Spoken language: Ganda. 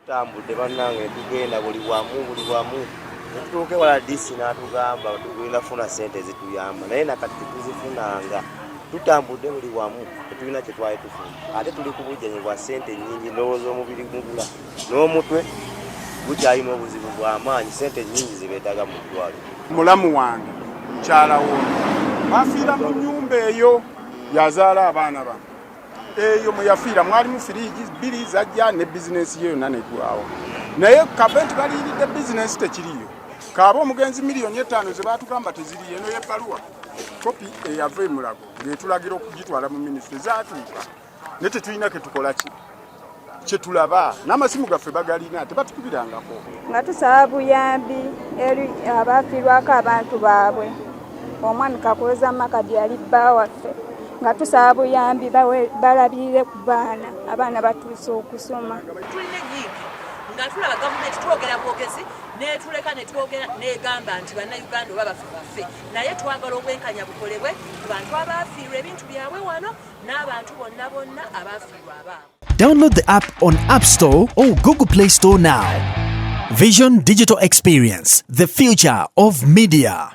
Tambudde bannange tugenda buli wamu netutuuke wala disi n'atugamba tugenda funa ssente zituyamba naye nakati tetuzifunanga tutambudde buli wamu tetulina kye twali tufuna ate tuli ku bujjanyi bwa ssente nnyingi ndowooza omubiri gugula n'omutwe gukyalina obuzibu bw'amaanyi ssente nnyingi zibeetaga mu ddwaliro. Mulamu wange mukyala wo bafiira mu nnyumba eyo yazaala abaana bano eyo mwe yafiira mwalimu firiigi bbiri zajja ne bizinesi ye yonna negwawo naye kapenti baliyiridde bizinesi tekiriyo kaaba omugenzi miliyoni 5 ze baatugamba teziriyo eno y'ebbaluwa kopi eyava emulago ng'etulagira okugitwala mu minisitule zaatuuka ne tetulina ketukola ki kyetulaba n'amasimu gaffe bagalina tebatukubirangako nga tusaba buyambi eri abaafiirwako abantu baabwe omwami Kakoza Makadi yali bba waffe nga tusaba buyambi balabirire ku baana abaana batuuse okusoma. Tulina enyiigi nga tulaba gavumenti twogera bwogezi netuleka netwogera negamba nti bannayuganda oba baffe naye twagala obwenkanya bukolebwe ku bantu abaafiirwa ebintu byabwe wano n'abantu bonna abaafiirwa abaabwe. Download the app on App Store or Google Play Store now. Vision Digital Experience, the future of media.